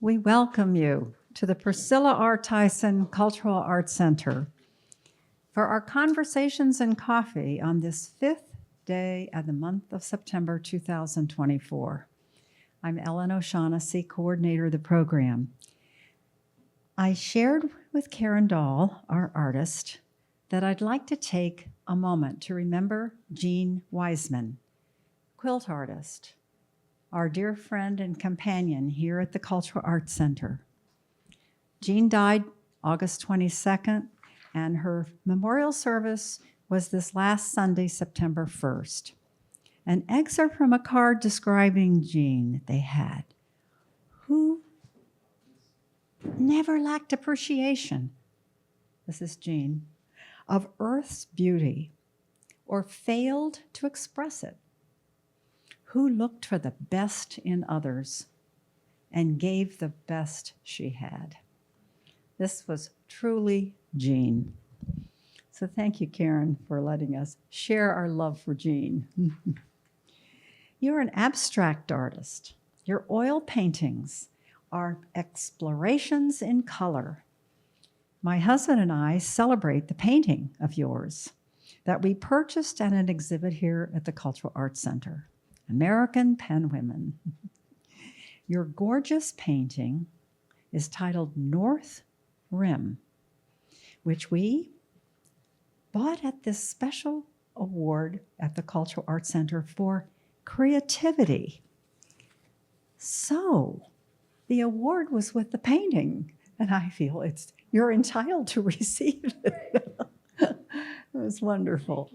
We welcome you to the Priscilla R. Tyson Cultural Arts Center for our conversations and coffee on this fifth day of the month of September 2024. I'm Ellen O'Shaughnessy, coordinator of the program. I shared with Karin Dahl, our artist, that I'd like to take a moment to remember Jean Wiseman, quilt artist, our dear friend and companion here at the Cultural Arts Center. Jean died August 22nd, and her memorial service was this last Sunday, September 1st. An excerpt from a card describing Jean they had, who never lacked appreciation, this is Jean, of Earth's beauty, or failed to express it, who looked for the best in others and gave the best she had. This was truly Jean. So thank you, Karin, for letting us share our love for Jean. You're an abstract artist. Your oil paintings are explorations in color. My husband and I celebrate the painting of yours that we purchased at an exhibit here at the Cultural Arts Center, American Penwomen. Your gorgeous painting is titled North Rim, which we bought at this special award at the Cultural Arts Center for creativity. So the award was with the painting, and I feel you're entitled to receive it. It was wonderful.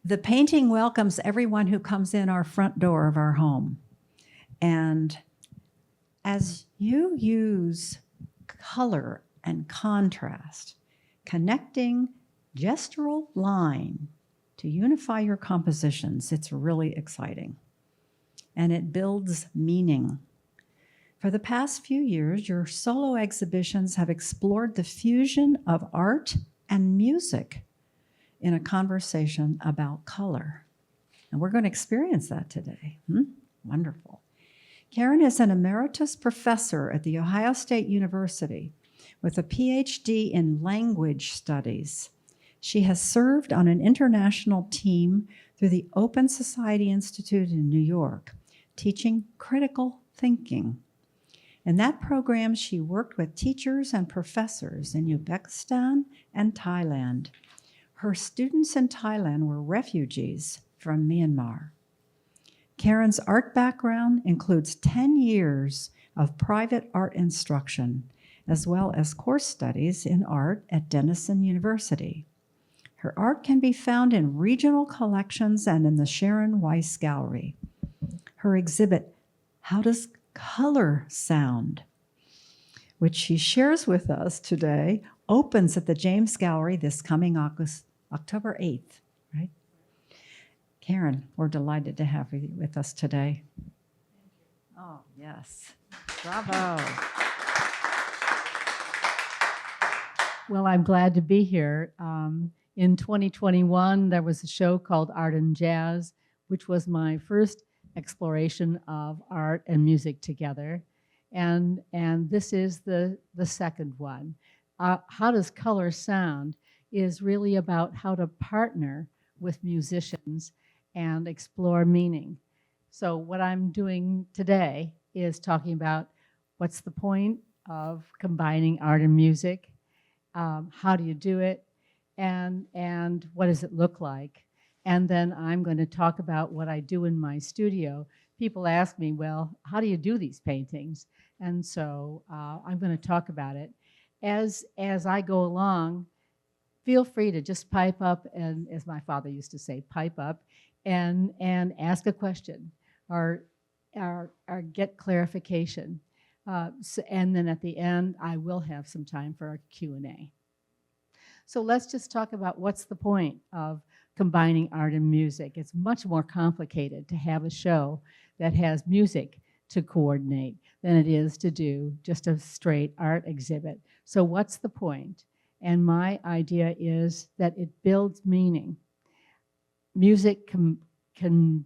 The painting welcomes everyone who comes in our front door of our home. And as you use color and contrast, connecting gestural line to unify your compositions, it's really exciting. And it builds meaning. For the past few years, your solo exhibitions have explored the fusion of art and music in a conversation about color. And we're going to experience that today. Wonderful. Karin is an emeritus professor at The Ohio State University with a PhD in language studies. She has served on an international team through the Open Society Institute in New York, teaching critical thinking. In that program, she worked with teachers and professors in Uzbekistan and Thailand. Her students in Thailand were refugees from Myanmar. Karin's art background includes 10 years of private art instruction, as well as course studies in art at Denison University. Her art can be found in regional collections and in the Sharon Weiss Gallery. Her exhibit, How Does Color Sound?, which she shares with us today, opens at the James Gallery this coming October 8th, right? Karin, we're delighted to have you with us today. Oh, yes. Bravo. Well, I'm glad to be here. In 2021, there was a show called Art and Jazz, which was my first exploration of art and music together. And this is the second one. How Does Color Sound is really about how to partner with musicians and explore meaning. So what I'm doing today is talking about what's the point of combining art and music, how do you do it, and what does it look like? And then I'm going to talk about what I do in my studio. People ask me, well, how do you do these paintings? And so I'm going to talk about it. As I go along, feel free to just pipe up, and as my father used to say, pipe up and ask a question or get clarification. And then at the end, I will have some time for a Q&A. So let's just talk about what's the point of combining art and music. It's much more complicated to have a show that has music to coordinate than it is to do just a straight art exhibit. So what's the point? And my idea is that it builds meaning. Music can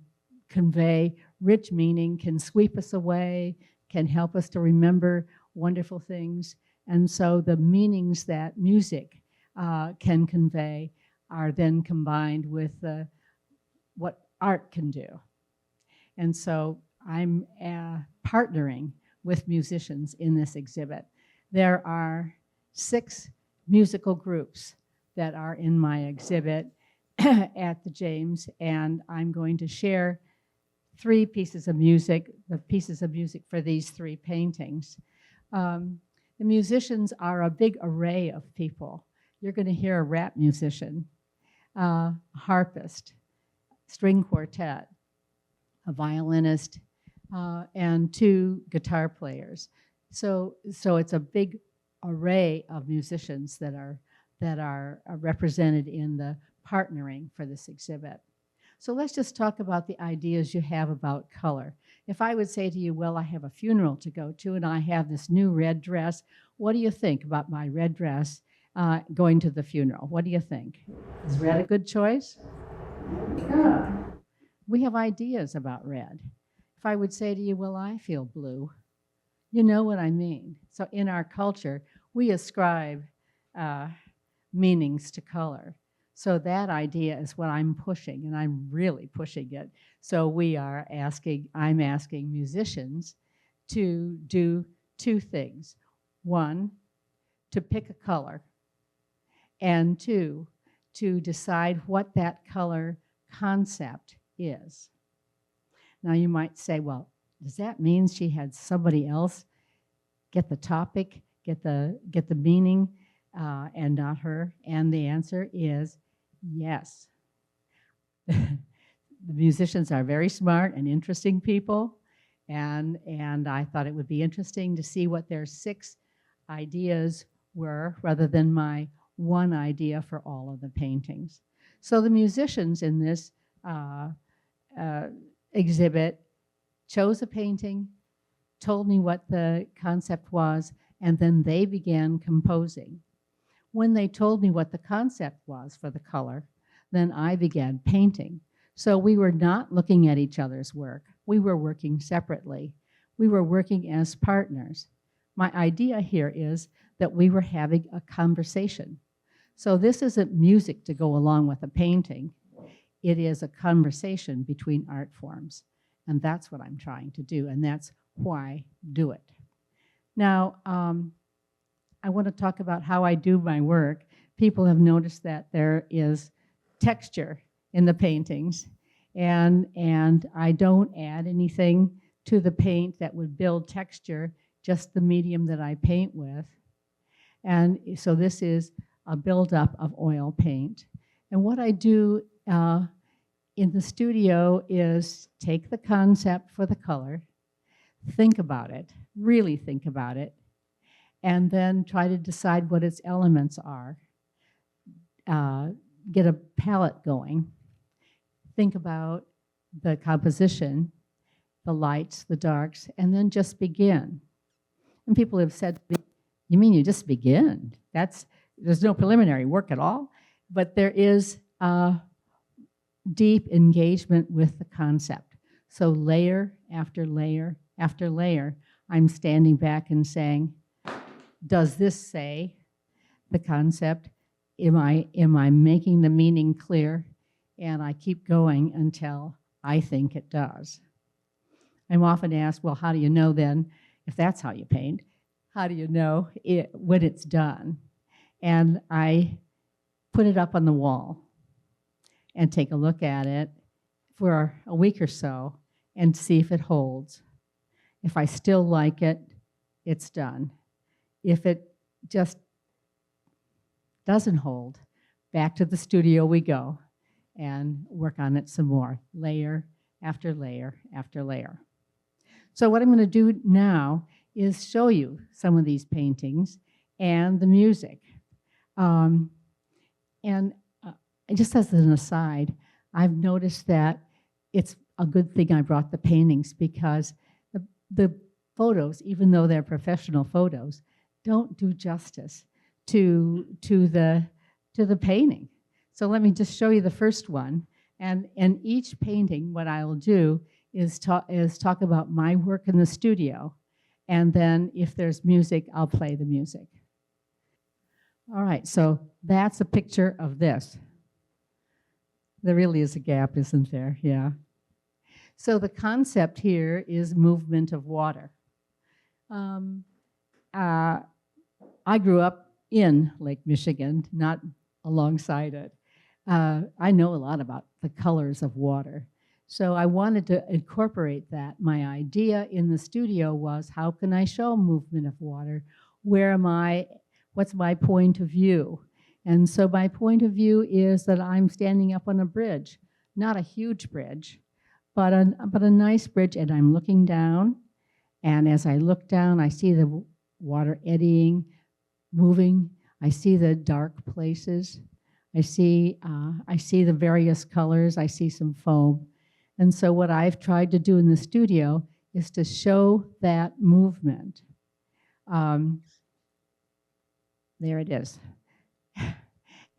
convey rich meaning, can sweep us away, can help us to remember wonderful things. And so the meanings that music can convey are then combined with what art can do. And so I'm partnering with musicians in this exhibit. There are 6 musical groups that are in my exhibit at the James, and I'm going to share 3 pieces of music, the pieces of music for these 3 paintings. The musicians are a big array of people. You're going to hear a rap musician, a harpist, string quartet, a violinist, and 2 guitar players. So it's a big array of musicians that are represented in the partnering for this exhibit. So let's just talk about the ideas you have about color. If I would say to you, well, I have a funeral to go to and I have this new red dress, what do you think about my red dress going to the funeral? What do you think? Is red a good choice? Yeah. We have ideas about red. If I would say to you, well, I feel blue, you know what I mean. So in our culture, we ascribe meanings to color. So that idea is what I'm pushing, and I'm really pushing it. So I'm asking musicians to do 2 things. 1, to pick a color, and 2, to decide what that color concept is. Now you might say, well, does that mean she had somebody else get the topic, get the meaning, and not her? And the answer is yes. The musicians are very smart and interesting people, and I thought it would be interesting to see what their 6 ideas were, rather than my 1 idea for all of the paintings. So the musicians in this exhibit chose a painting, told me what the concept was, and then they began composing. When they told me what the concept was for the color, then I began painting. So we were not looking at each other's work. We were working separately. We were working as partners. My idea here is that we were having a conversation. So this isn't music to go along with a painting. It is a conversation between art forms. And that's what I'm trying to do, and that's why I do it. Now, I want to talk about how I do my work. People have noticed that there is texture in the paintings, and I don't add anything to the paint that would build texture, just the medium that I paint with. And so this is a buildup of oil paint. And what I do in the studio is take the concept for the color, think about it, really think about it, and then try to decide what its elements are. Get a palette going, think about the composition, the lights, the darks, and then just begin. And people have said, you mean you just begin? There's no preliminary work at all, but there is deep engagement with the concept. So layer after layer after layer, I'm standing back and saying, does this say the concept? Am I making the meaning clear? And I keep going until I think it does. I'm often asked, well, how do you know then, if that's how you paint, how do you know when it's done? And I put it up on the wall and take a look at it for a week or so and see if it holds. If I still like it, it's done. If it just doesn't hold, back to the studio we go and work on it some more, layer after layer after layer. So what I'm going to do now is show you some of these paintings and the music. Just as an aside, I've noticed that it's a good thing I brought the paintings, because the photos, even though they're professional photos, don't do justice to the painting. So let me just show you the first one. And each painting, what I'll do is talk about my work in the studio, And then if there's music, I'll play the music. All right, so that's a picture of this. There really is a gap, isn't there? Yeah. So the concept here is movement of water. I grew up in Lake Michigan, not alongside it. I know a lot about the colors of water. So I wanted to incorporate that. My idea in the studio was, how can I show movement of water? Where am I? What's my point of view? And so my point of view is that I'm standing up on a bridge, not a huge bridge, but a nice bridge, and I'm looking down. And as I look down, I see the water eddying, moving. I see the dark places. I see the various colors. I see some foam. And so what I've tried to do in the studio is to show that movement. There it is.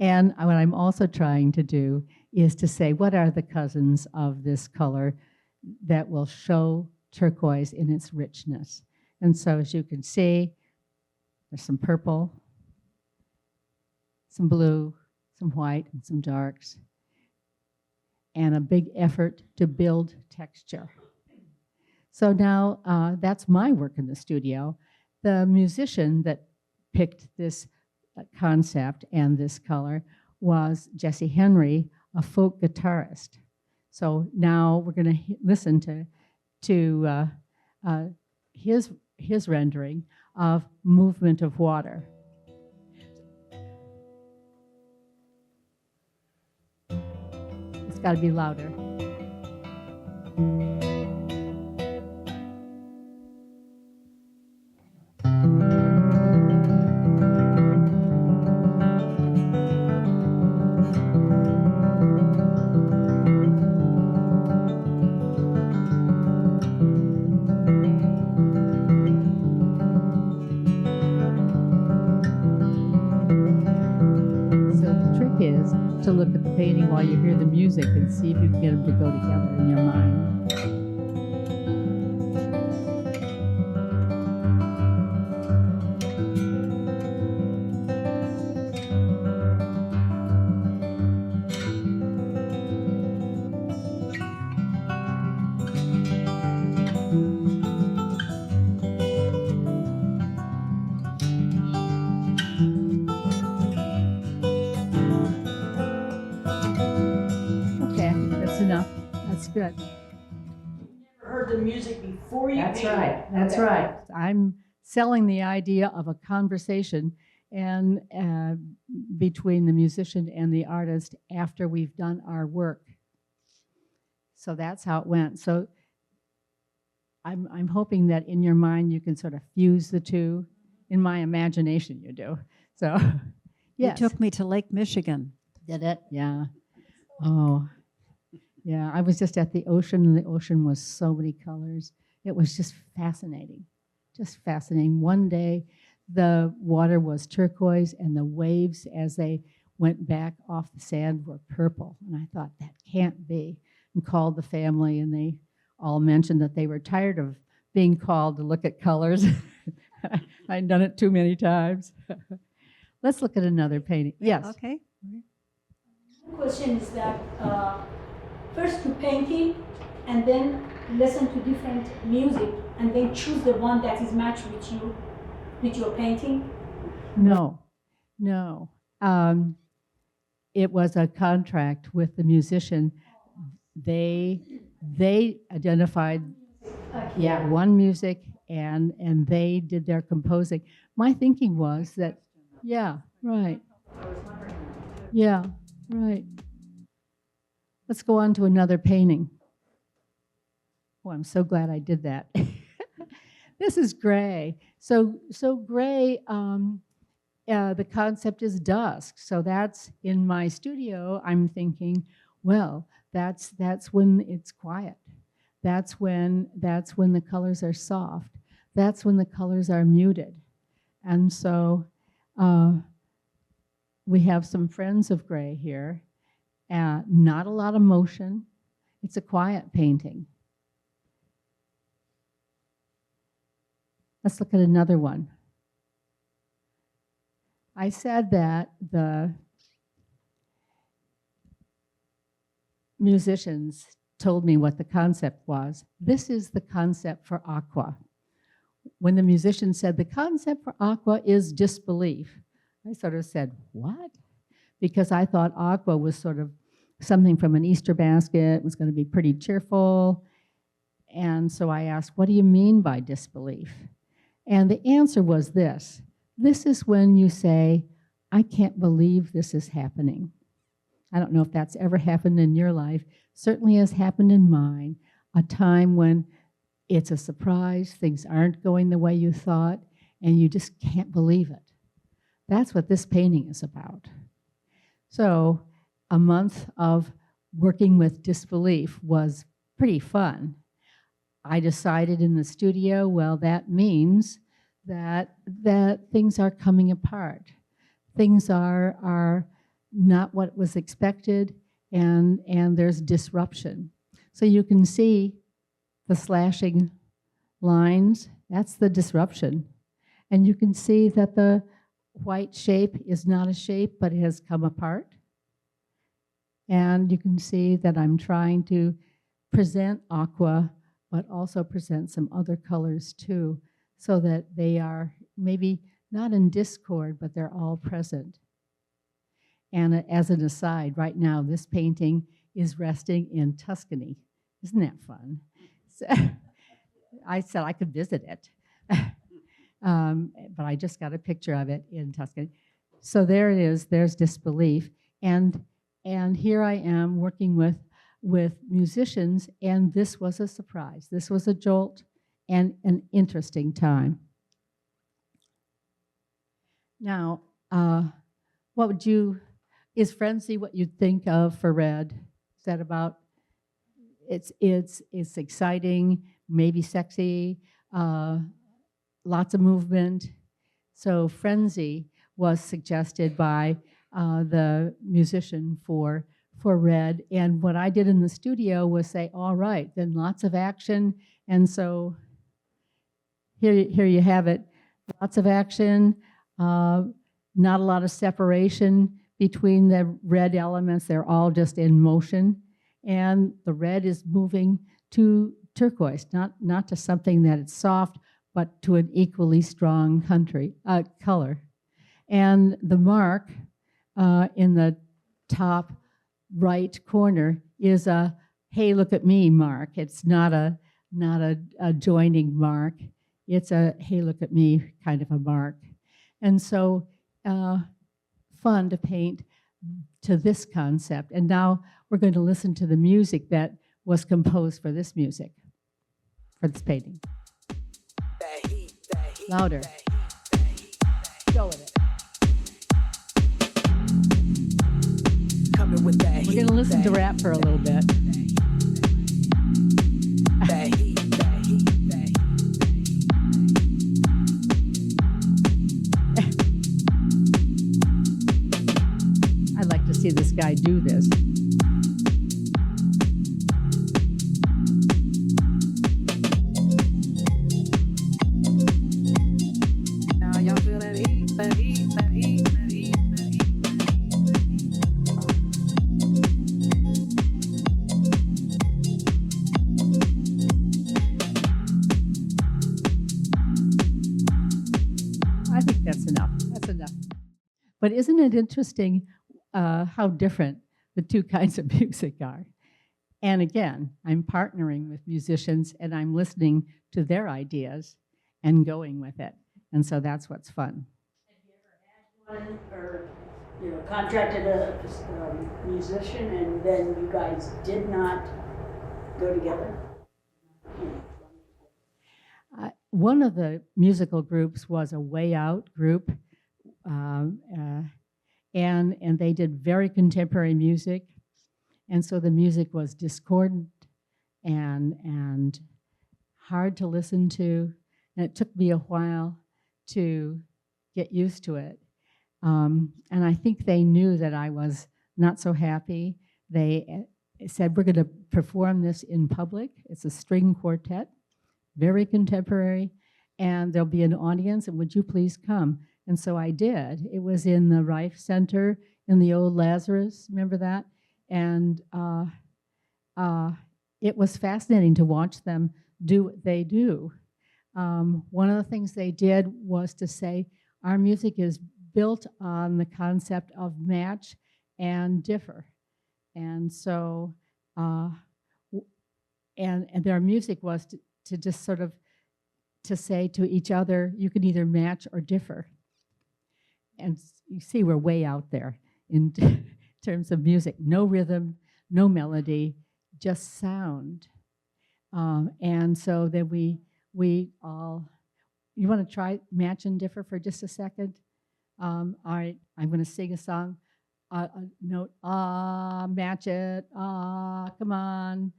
And what I'm also trying to do is to say, what are the cousins of this color that will show turquoise in its richness? And so as you can see, there's some purple, some blue, some white, and some darks, and a big effort to build texture. So now that's my work in the studio. The musician that picked this concept and this color was Jesse Henry, a folk guitarist. So now we're going to listen to his rendering of movement of water. It's got to be louder. Is to look at the painting while you hear the music and see if you can get them to go together in your mind. Enough. That's good. You never heard the music before you That's painted. right. That's right. I'm selling the idea of a conversation and between the musician and the artist after we've done our work. So that's how it went. So I'm hoping that in your mind you can sort of fuse the two. In my imagination, you do. So yes. You took me to Lake Michigan. Did it? Yeah. Oh. Yeah, I was just at the ocean, and the ocean was so many colors. It was just fascinating, just fascinating. One day, the water was turquoise, and the waves, as they went back off the sand, were purple. And I thought, that can't be. And called the family, and they all mentioned that they were tired of being called to look at colors. I'd done it too many times. Let's look at another painting. Yes. Okay. The question is that first to painting and then listen to different music and then choose the one that is matched with you, with your painting? No. It was a contract with the musician. They identified one music and they did their composing. My thinking was that, yeah, right. Yeah, right. Let's go on to another painting. Oh, I'm so glad I did that. This is gray. So gray, the concept is dusk. So that's in my studio. I'm thinking, well, that's when it's quiet. That's when the colors are soft. That's when the colors are muted. And so we have some friends of gray here. Not a lot of motion. It's a quiet painting. Let's look at another one. I said that the musicians told me what the concept was. This is the concept for aqua. When the musician said the concept for aqua is disbelief, I sort of said, what? Because I thought aqua was sort of something from an Easter basket, was going to be pretty cheerful. And so I asked, what do you mean by disbelief? And the answer was this. This is when you say, I can't believe this is happening. I don't know if that's ever happened in your life. Certainly has happened in mine. A time when it's a surprise, things aren't going the way you thought, and you just can't believe it. That's what this painting is about. So a month of working with disbelief was pretty fun. I decided in the studio, well, that means that things are coming apart. Things are not what was expected, and there's disruption. So you can see the slashing lines, that's the disruption. And you can see that the white shape is not a shape, but it has come apart. And you can see that I'm trying to present aqua, but also present some other colors too, so that they are maybe not in discord, but they're all present. And as an aside, right now, this painting is resting in Tuscany. Isn't that fun? So, I said I could visit it, but I just got a picture of it in Tuscany. So there it is, there's disbelief. And here I am working with musicians, and this was a surprise. This was a jolt and an interesting time. Now, is frenzy what you'd think of for red? Is that about, it's exciting, maybe sexy, lots of movement. So frenzy was suggested by the musician for red. And what I did in the studio was say, all right, then lots of action. And so here you have it, lots of action, not a lot of separation between the red elements. They're all just in motion. And the red is moving to turquoise, not to something that it's soft, but to an equally strong color. And the mark in the top right corner is a, hey, look at me mark. It's not a joining mark. It's a, hey, look at me kind of a mark. And so fun to paint to this concept. And now we're going to listen to the music that was composed for this music, for this painting. Louder. Go with it. We're going to listen to rap for a little bit. I'd like to see this guy do this. Now y'all feel that heat, that heat, that heat, that heat, that heat. I think that's enough. That's enough. But isn't it interesting how different the two kinds of music are? And again, I'm partnering with musicians and I'm listening to their ideas and going with it. And so that's what's fun. Have you ever had one or contracted a musician and then you guys did not go together? One of the musical groups was a Way Out group, and they did very contemporary music, and so the music was discordant and hard to listen to, and it took me a while to get used to it. And I think they knew that I was not so happy. They said, we're going to perform this in public. It's a string quartet, very contemporary, and there'll be an audience, and would you please come? And so I did. It was in the Rife Center in the old Lazarus, remember that? And it was fascinating to watch them do what they do. One of the things they did was to say, our music is built on the concept of match and differ. And so, and their music was to just sort of to say to each other, you can either match or differ. And you see, we're way out there in terms of music. No rhythm, no melody, just sound. And so then we all, you want to try match and differ for just a second? All right, I'm going to sing a song. A note, match it, come on.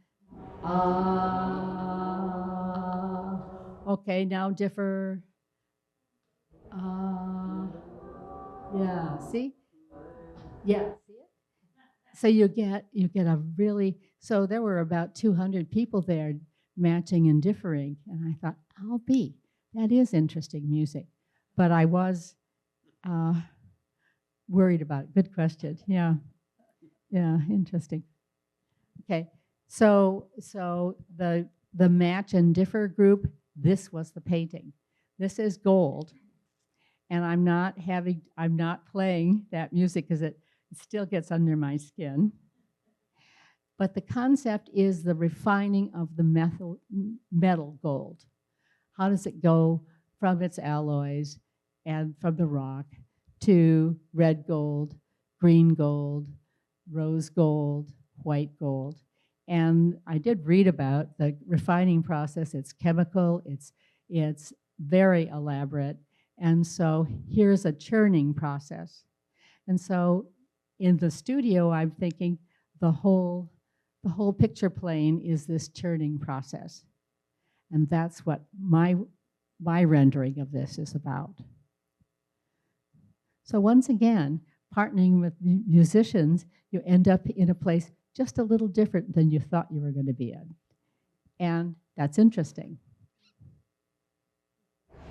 Okay, now differ. Yeah, see? Yeah, see it? So you get a really, so there were about 200 people there matching and differing, and I thought, that is interesting music. But I was worried about it. Good question. Yeah, interesting. Okay, so the match and differ group, this was the painting. This is gold, and I'm not playing that music because it still gets under my skin. But the concept is the refining of the metal gold. How does it go from its alloys and from the rock to red gold, green gold, rose gold, white gold? And I did read about the refining process. It's chemical, it's very elaborate. And so here's a churning process. And so in the studio, I'm thinking the whole picture plane is this churning process. And that's what my rendering of this is about. So once again, partnering with musicians, you end up in a place just a little different than you thought you were going to be in. And that's interesting.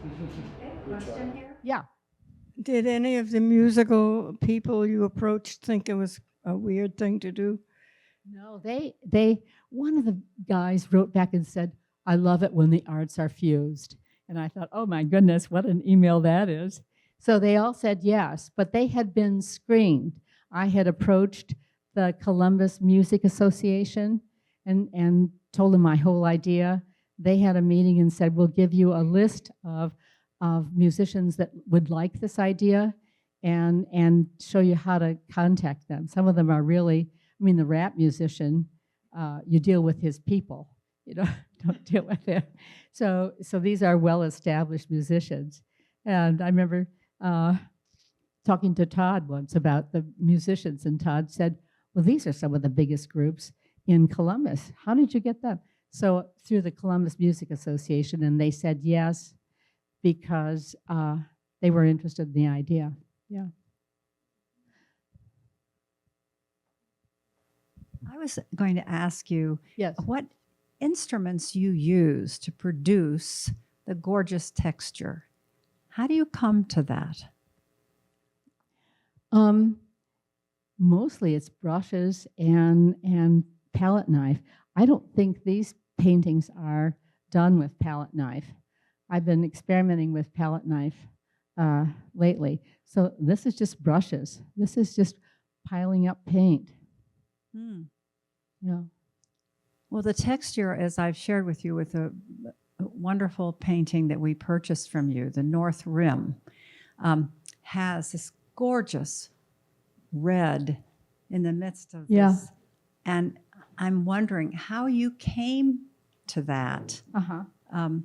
Okay, question here? Yeah. Did any of the musical people you approached think it was a weird thing to do? No, one of the guys wrote back and said, I love it when the arts are fused. And I thought, oh my goodness, what an email that is. So they all said yes, but they had been screened. I had approached the Columbus Music Association and told them my whole idea. They had a meeting and said, we'll give you a list of musicians that would like this idea and show you how to contact them. Some of them are really, the rap musician, you deal with his people, don't deal with him. So these are well-established musicians. And I remember talking to Todd once about the musicians, and Todd said, well, these are some of the biggest groups in Columbus. How did you get them? So through the Columbus Music Association, and they said yes because they were interested in the idea. Yeah. I was going to ask you Yes. what instruments you use to produce the gorgeous texture. How do you come to that? Mostly it's brushes and palette knife. I don't think these paintings are done with palette knife. I've been experimenting with palette knife lately. So this is just brushes. This is just piling up paint. Yeah. Well, the texture, as I've shared with you with a wonderful painting that we purchased from you, the North Rim, has this gorgeous red in the midst of this. And I'm wondering how you came to that. And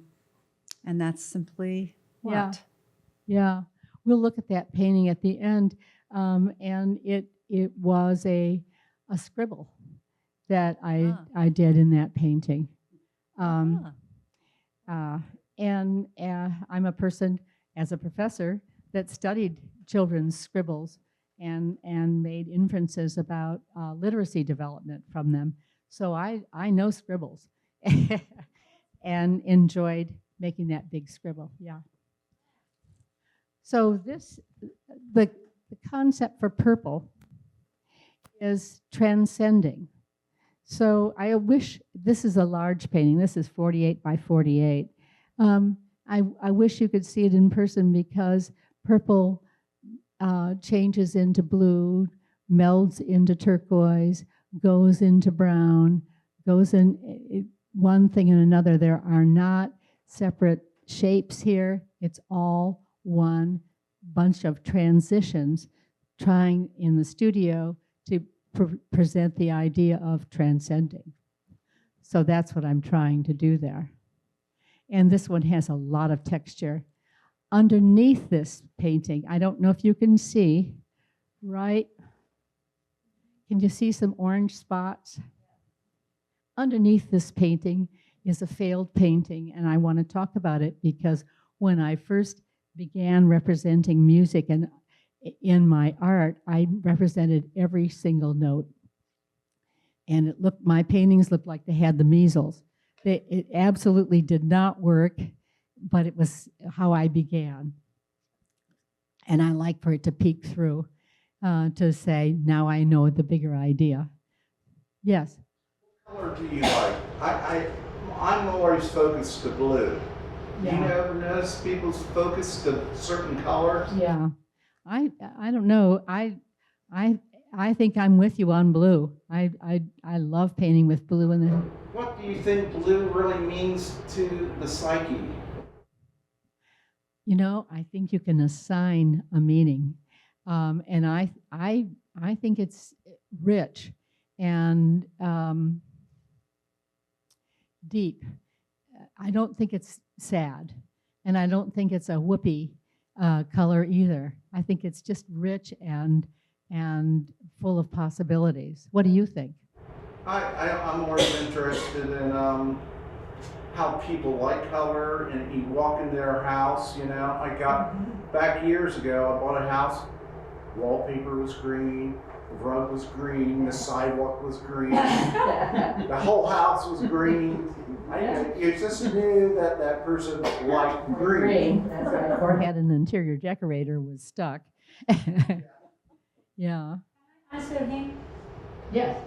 that's simply what? Yeah. Yeah. We'll look at that painting at the end. And it was a scribble that I did in that painting. And I'm a person, as a professor, that studied children's scribbles and made inferences about literacy development from them. So I know scribbles and enjoyed making that big scribble. Yeah. So the concept for purple is transcending. So I wish, this is a large painting. This is 48 by 48. I wish you could see it in person because purple changes into blue, melds into turquoise, goes into brown, goes in one thing and another. There are not separate shapes here. It's all one bunch of transitions trying in the studio to present the idea of transcending. So that's what I'm trying to do there. And this one has a lot of texture. Underneath this painting, I don't know if you can see, right? Can you see some orange spots? Underneath this painting is a failed painting, and I want to talk about it because when I first began representing music and in my art, I represented every single note. And my paintings looked like they had the measles. It absolutely did not work, but it was how I began. And I like for it to peek through to say, now I know the bigger idea. Yes? What color do you like? I'm always focused to blue. Yeah. Do you ever notice people's focus to certain colors? Yeah. I don't know. I think I'm with you on blue. I love painting with blue in the. What do you think blue really means to the psyche? You know, I think you can assign a meaning, and I think it's rich and deep. I don't think it's sad, and I don't think it's a whoopee color either. I think it's just rich and full of possibilities. What do you think? I'm more interested in how people like color, and you walk in their house, you know. I got, back years ago, I bought a house, wallpaper was green, the rug was green, the sidewalk was green, the whole house was green. You just knew that person liked green. That's right. Or had an interior decorator was stuck. Yeah. Answer him. Yes.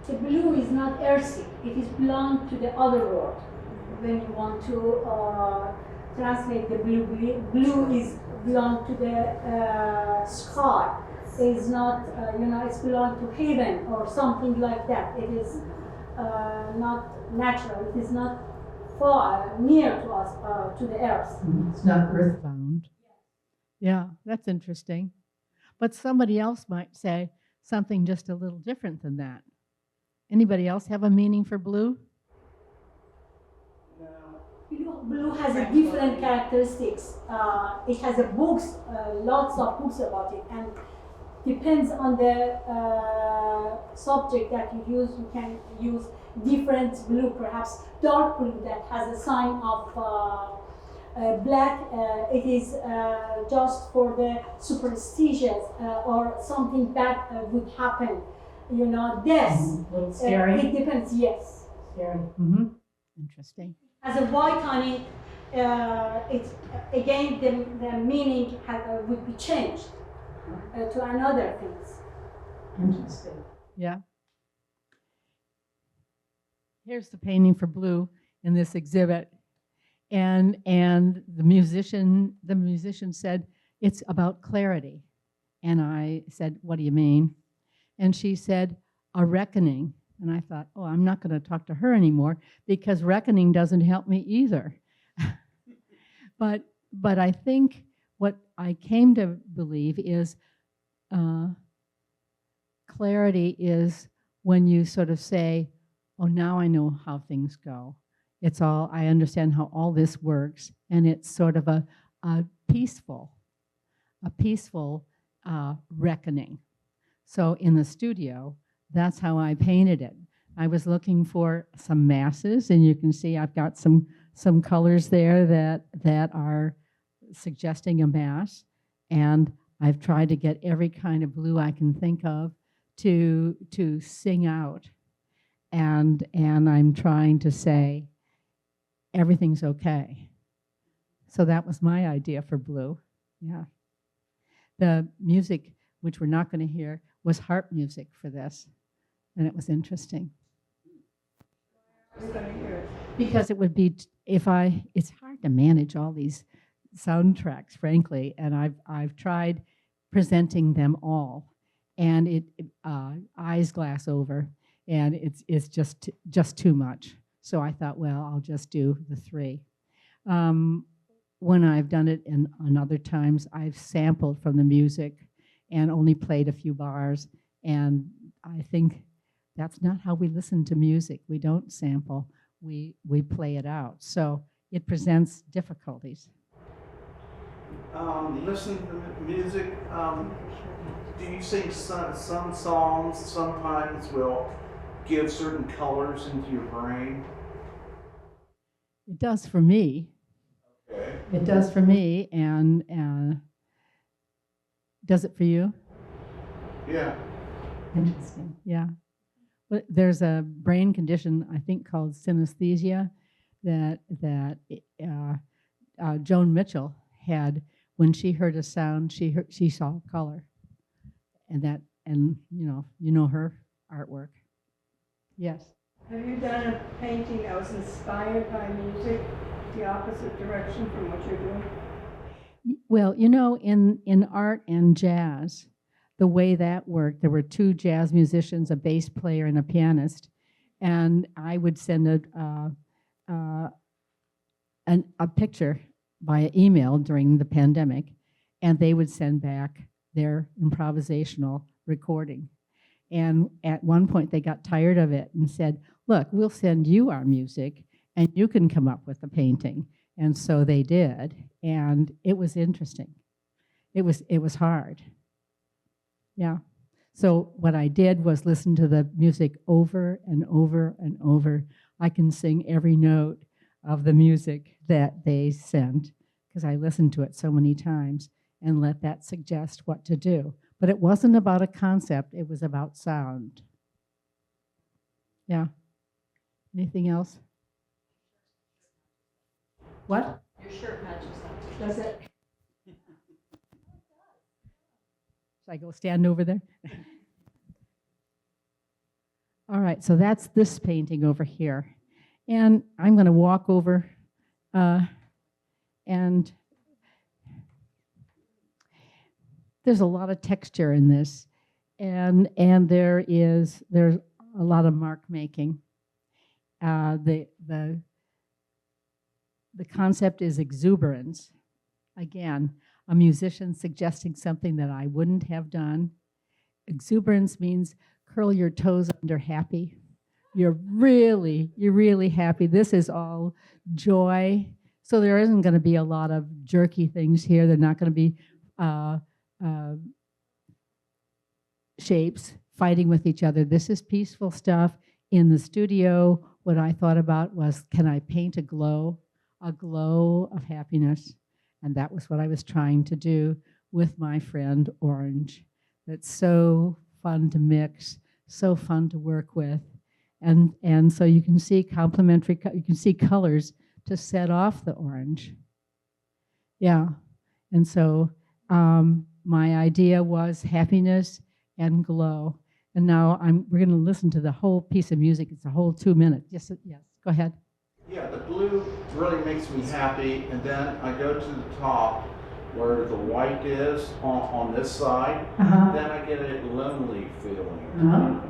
The blue is not earthy. It is belong to the other world. When you want to translate the blue, blue is belong to the sky. It is not, it's belong to heaven or something like that. It is not natural. It is not far near to us, to the earth. It's not earthbound. Yeah, that's interesting. But somebody else might say something just a little different than that. Anybody else have a meaning for blue? Blue has a different characteristics. It has a books, lots of books about it, and depends on the subject that you use. You can use different blue, perhaps dark blue that has a sign of black. It is just for the superstitious or something bad would happen. You know, death. A little scary. It depends. Yes. Scary. Mm-hmm. Interesting. As a white on it, it's again the meaning would be changed to another things. Interesting. Yeah. Here's the painting for blue in this exhibit, and the musician said it's about clarity, and I said, what do you mean? And she said, a reckoning. And I thought, oh, I'm not going to talk to her anymore because reckoning doesn't help me either. But I think what I came to believe is clarity is when you sort of say, oh, now I know how things go. I understand how all this works. And it's sort of a peaceful reckoning. So in the studio, that's how I painted it. I was looking for some masses, and you can see I've got some colors there that are suggesting a mass, and I've tried to get every kind of blue I can think of to sing out, and I'm trying to say everything's okay. So that was my idea for blue. Yeah. The music, which we're not going to hear, was harp music for this. And it was interesting. Because it would be, it's hard to manage all these soundtracks, frankly, and I've tried presenting them all, and eyes glass over, and it's just too much. So I thought, well, I'll just do the three. When I've done it on other times, I've sampled from the music and only played a few bars, and I think that's not how we listen to music. We don't sample, we play it out. So it presents difficulties. Listen to music. Do you think some songs sometimes will give certain colors into your brain? It does for me. Okay. It does for me, and does it for you? Yeah. Interesting. Yeah. But there's a brain condition, I think, called synesthesia that Joan Mitchell had. When she heard a sound, she saw color, and you know her artwork. Yes. Have you done a painting that was inspired by music, the opposite direction from what you're doing? Well, in art and jazz, the way that worked, there were two jazz musicians, a bass player and a pianist, and I would send a picture via email during the pandemic, and they would send back their improvisational recording. And at one point, they got tired of it and said, look, we'll send you our music, and you can come up with a painting. And so they did, and it was interesting. It was hard. Yeah. So what I did was listen to the music over and over and over. I can sing every note of the music that they sent because I listened to it so many times and let that suggest what to do. But it wasn't about a concept, it was about sound. Yeah. Anything else? What? Your shirt matches that. Does it? Should I go stand over there? All right, so that's this painting over here. And I'm going to walk over and there's a lot of texture in this. And there's a lot of mark making. The concept is exuberance. Again, a musician suggesting something that I wouldn't have done. Exuberance means curl your toes under happy. You're really happy. This is all joy. So there isn't going to be a lot of jerky things here. They're not going to be shapes fighting with each other. This is peaceful stuff. In the studio, what I thought about was, can I paint a glow of happiness? And that was what I was trying to do with my friend Orange. That's so fun to mix, so fun to work with. And so you can see complementary, you can see colors to set off the orange. Yeah, and so my idea was happiness and glow. And now we're gonna listen to the whole piece of music. It's a whole 2 minutes. Yes, go ahead. Yeah, the blue really makes me happy, and then I go to the top where the white is on this side. Then I get a lonely feeling.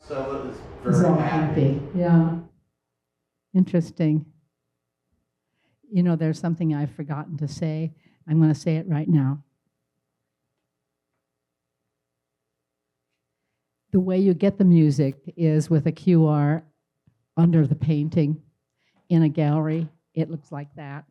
So it's very happy. Yeah. Interesting. You know, there's something I've forgotten to say. I'm going to say it right now. The way you get the music is with a QR under the painting in a gallery. It looks like that.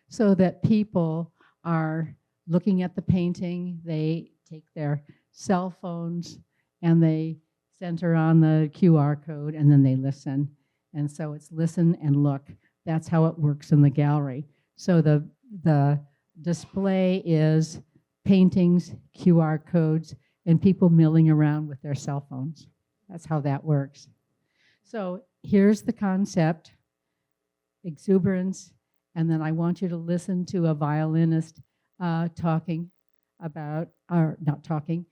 So that people are looking at the painting, they take their cell phones and they center on the QR code and then they listen. And so it's listen and look. That's how it works in the gallery. So the display is paintings, QR codes, and people milling around with their cell phones. That's how that works. So here's the concept. exuberance, and then I want you to listen to a violinist talking about, or not talking,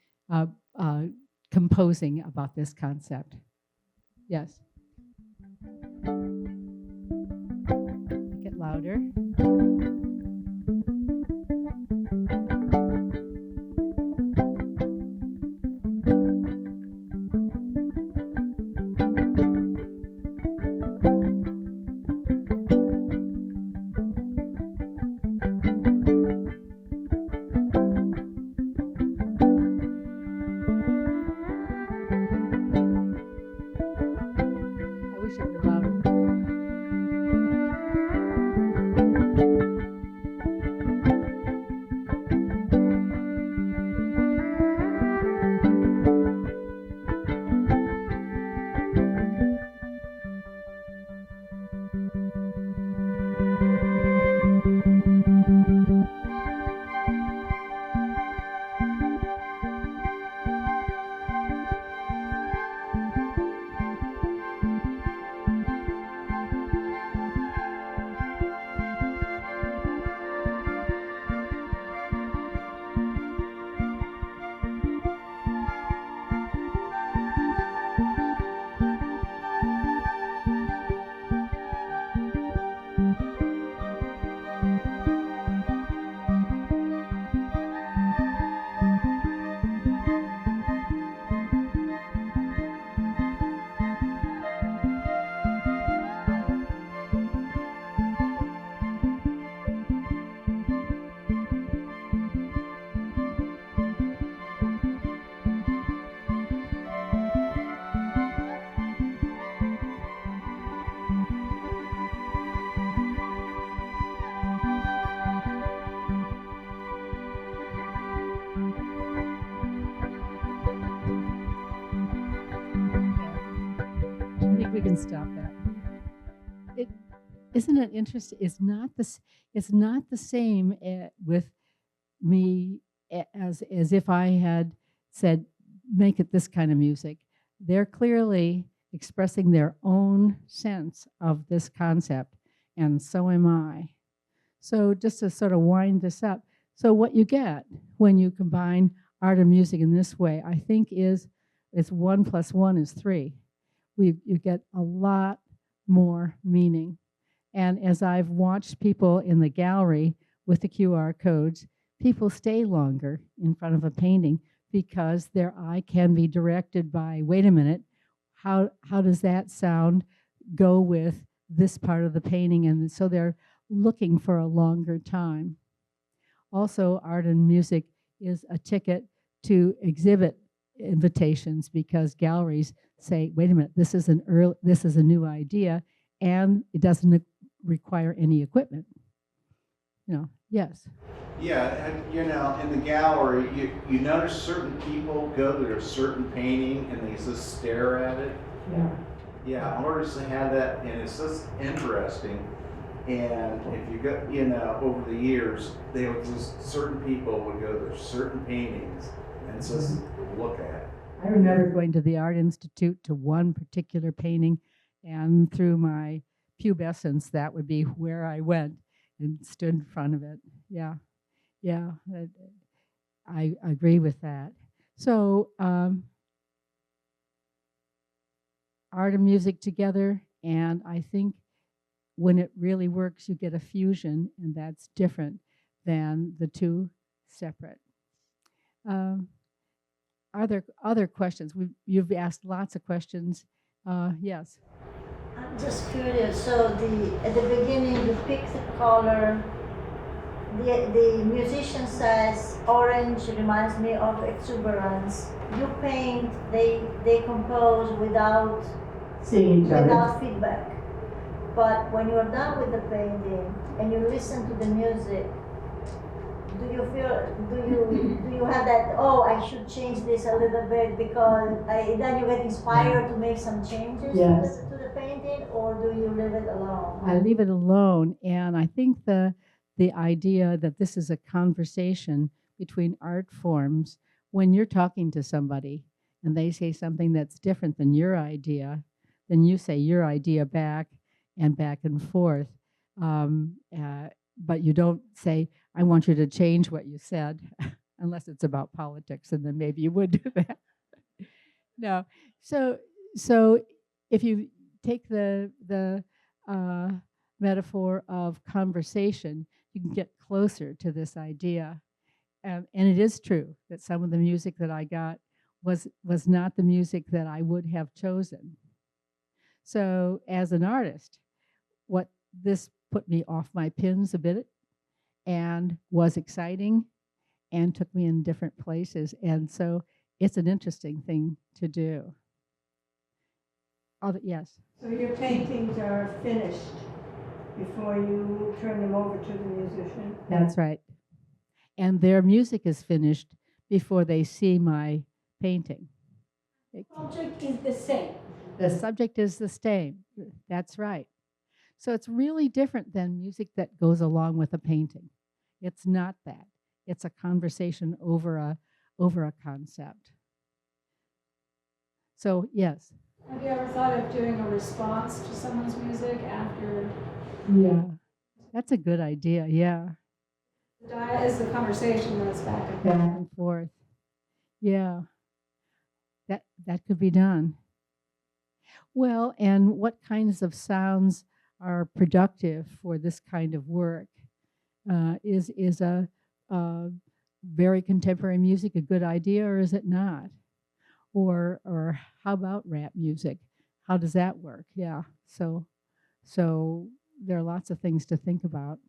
composing about this concept. Yes. Make it louder. I wish it were louder. I think we can stop that. Isn't it interesting? It's not the same with me as if I had said, make it this kind of music. They're clearly expressing their own sense of this concept, and so am I. So just to sort of wind this up, so what you get when you combine art and music in this way, I think it's 1 + 1 is 3. You get a lot more meaning. And as I've watched people in the gallery with the QR codes, people stay longer in front of a painting because their eye can be directed by, wait a minute, how does that sound go with this part of the painting? And so they're looking for a longer time. Also, art and music is a ticket to exhibit invitations because galleries say, wait a minute, this is a new idea, and it doesn't require any equipment. Yes. Yeah, and in the gallery, you notice certain people go to a certain painting and they just stare at it. Yeah. Yeah, artists have that, and it's just interesting. And if you go, over the years, certain people would go to certain paintings and just look at it. I remember going to the Art Institute to one particular painting, and through my pubescence, that would be where I went and stood in front of it. Yeah, I agree with that. So art and music together, and I think when it really works, you get a fusion, and that's different than the two separate. Are there other questions? You've asked lots of questions. Yes. I'm just curious. So at the beginning, you pick the color. The musician says orange reminds me of exuberance. You paint. They compose without Seeing each other. without feedback. But when you are done with the painting and you listen to the music, do you have that, oh, I should change this a little bit because then you get inspired to make some changes Yes. to the painting, or do you leave it alone? I leave it alone, and I think the idea that this is a conversation between art forms, when you're talking to somebody and they say something that's different than your idea, then you say your idea back and forth. But you don't say, I want you to change what you said, unless it's about politics, and then maybe you would do that. No. So if you take the metaphor of conversation, you can get closer to this idea. And it is true that some of the music that I got was not the music that I would have chosen. So as an artist, what this put me off my pins a bit and was exciting and took me in different places. And so it's an interesting thing to do. Yes. So your paintings are finished before you turn them over to the musician? That's right. And their music is finished before they see my painting. Subject is the same. The subject is the same. That's right. So it's really different than music that goes along with a painting. It's not that. It's a conversation over a concept. So yes. Have you ever thought of doing a response to someone's music after? Yeah. That's a good idea. Yeah. Is the conversation that's back and Back forth. and forth. Yeah. That could be done. Well, and what kinds of sounds are productive for this kind of work? Is a very contemporary music a good idea, or is it not? Or how about rap music? How does that work? Yeah. So there are lots of things to think about.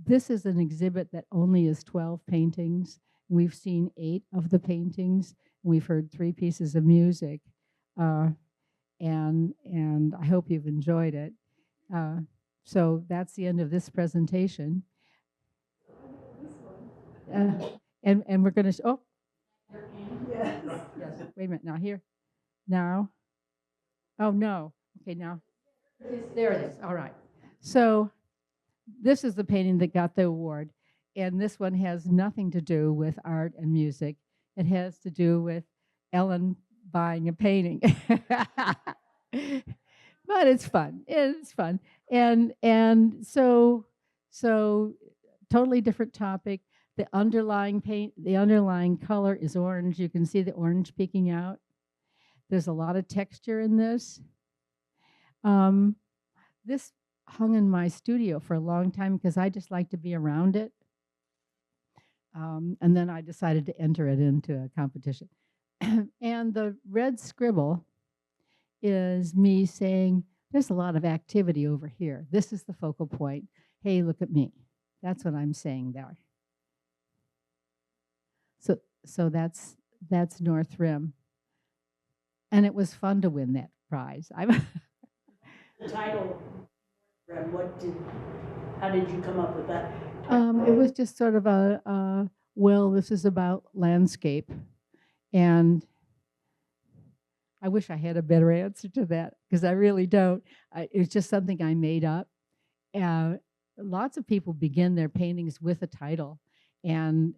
This is an exhibit that only is 12 paintings. We've seen 8 of the paintings. We've heard 3 pieces of music, and I hope you've enjoyed it. So that's the end of this presentation. And we're going to. Oh. Yes. Yes. Wait a minute. Now here. Now. Oh no. Okay. Now. There it is. All right. So this is the painting that got the award, and this one has nothing to do with art and music. It has to do with Ellen buying a painting. But it's fun. It's fun. And so totally different topic. The underlying color is orange. You can see the orange peeking out. There's a lot of texture in this. This hung in my studio for a long time because I just like to be around it. And then I decided to enter it into a competition. And the red scribble is me saying, there's a lot of activity over here. This is the focal point. Hey, look at me. That's what I'm saying there. So that's North Rim. And it was fun to win that prize. The title, how did you come up with that? It was just sort of well, this is about landscape. And I wish I had a better answer to that, because I really don't. It's just something I made up. Lots of people begin their paintings with a title and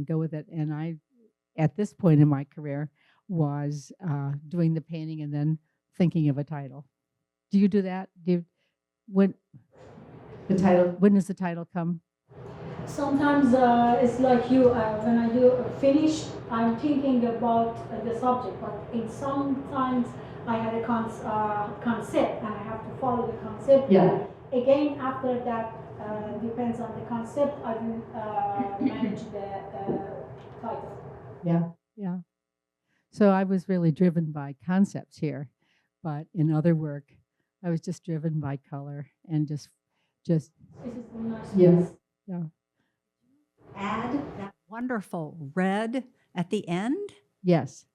go with it. And I, at this point in my career, was doing the painting and then thinking of a title. Do you do that? When does the title come? Sometimes it's like you, when I do finish, I'm thinking about the subject, but in sometimes I had a concept and I have to follow the concept. Yeah. Again, after that, depends on the concept, I will manage the title. Yeah. So I was really driven by concepts here, but in other work, I was just driven by color and just. This is the nice Yes. Yeah. Add that wonderful red at the end. Yes.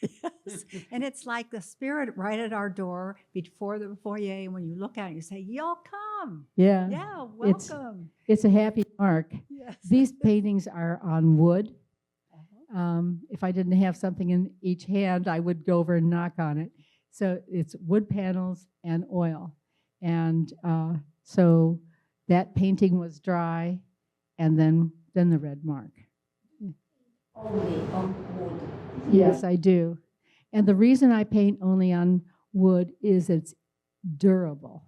Yes. And it's like the spirit right at our door before the foyer. And when you look out, you say, y'all come. Yeah. Yeah, It's- welcome. It's a happy mark. Yes. These paintings are on wood. If I didn't have something in each hand, I would go over and knock on it. So it's wood panels and oil. And so that painting was dry, and then the red mark. Only on wood. Yes, I do. And the reason I paint only on wood is it's durable.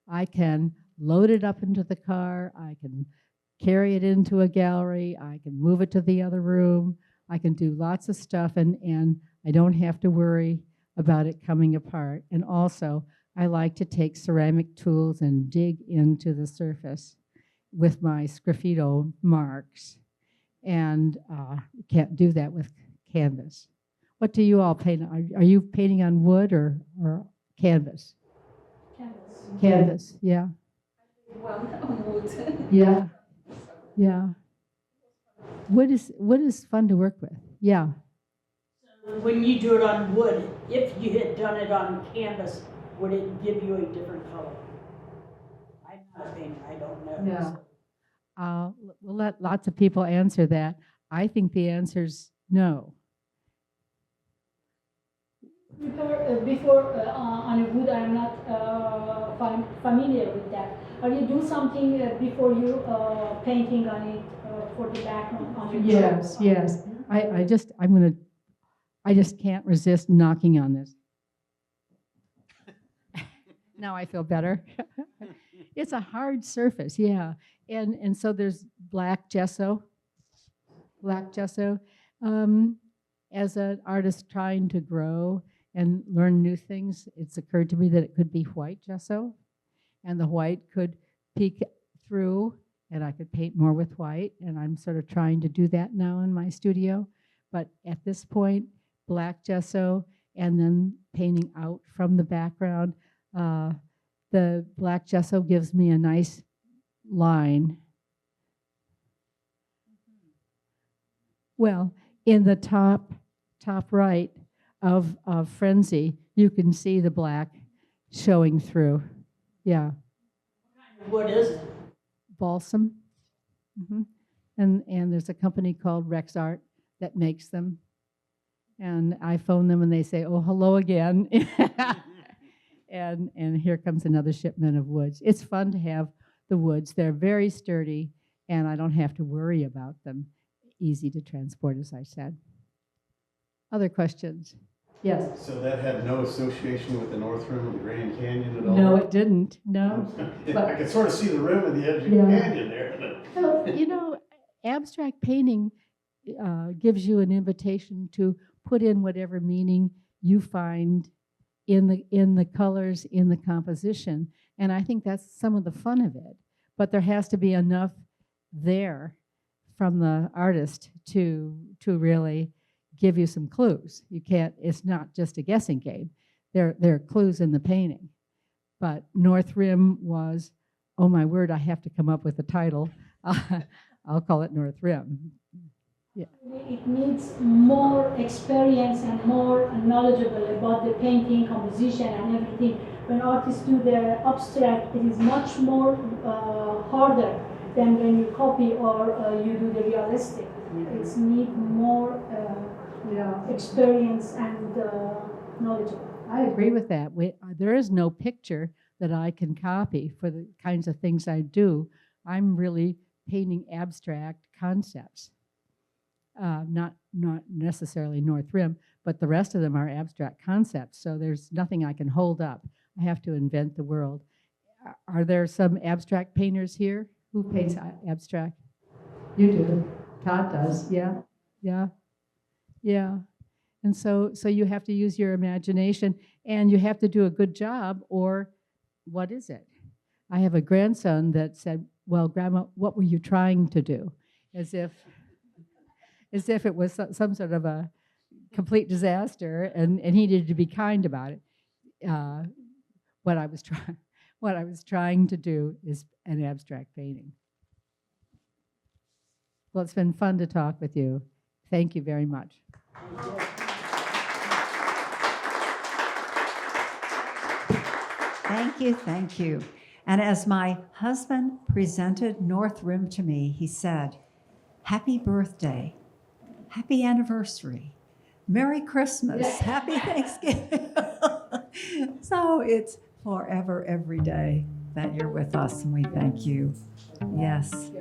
I can load it up into the car. I can carry it into a gallery. I can move it to the other room. I can do lots of stuff, and I don't have to worry about it coming apart. And also, I like to take ceramic tools and dig into the surface with my sgraffito marks. And you can't do that with canvas. What do you all paint? Are you painting on wood or canvas? Canvas, yeah. Yeah, yeah. Wood is fun to work with, yeah. When you do it on wood, if you had done it on canvas, would it give you a different color? I'm not a painter, I don't know. We'll let lots of people answer that. I think the answer's no. Before on a wood, I'm not familiar with that. Are you do something before you painting on it for the background on your Yes, yes. I just can't resist knocking on this. Now I feel better. It's a hard surface, yeah. And so there's black gesso. As an artist trying to grow and learn new things, it's occurred to me that it could be white gesso, and the white could peek through, and I could paint more with white, and I'm sort of trying to do that now in my studio. But at this point, black gesso, and then painting out from the background. The black gesso gives me a nice line. Well, in the top right of Frenzy, you can see the black showing through. Yeah. What is it? Balsam. And there's a company called Rex Art that makes them. And I phone them and they say, oh, hello again. And here comes another shipment of woods. It's fun to have the woods. They're very sturdy, and I don't have to worry about them. Easy to transport, as I said. Other questions? Yes. So that had no association with the North Rim of the Grand Canyon at all? No, it didn't. No. I could sort of see the rim and the edge of the canyon there. Well, you know, abstract painting gives you an invitation to put in whatever meaning you find in the colors, in the composition. And I think that's some of the fun of it. But there has to be enough there from the artist to really give you some clues. You can't, it's not just a guessing game. There are clues in the painting. But North Rim was, oh my word, I have to come up with a title. I'll call it North Rim. Yeah. It needs more experience and more knowledgeable about the painting, composition, and everything. When artists do the abstract, it is much more harder than when you copy or you do the realistic. It's need more experience and knowledgeable. I agree with that. There is no picture that I can copy for the kinds of things I do. I'm really painting abstract concepts. Not necessarily North Rim, but the rest of them are abstract concepts. So there's nothing I can hold up. I have to invent the world. Are there some abstract painters here? Who paints abstract? You do. Todd does. Yeah. And so you have to use your imagination, and you have to do a good job, or what is it? I have a grandson that said, well, Grandma, what were you trying to do? As if it was some sort of a complete disaster, and he needed to be kind about it. What I was trying to do is an abstract painting. Well, it's been fun to talk with you. Thank you very much. Thank you. And as my husband presented North Rim to me, he said, happy birthday, happy anniversary, Merry Christmas, Happy Thanksgiving. So it's forever, every day that you're with us, and we thank you. Yes.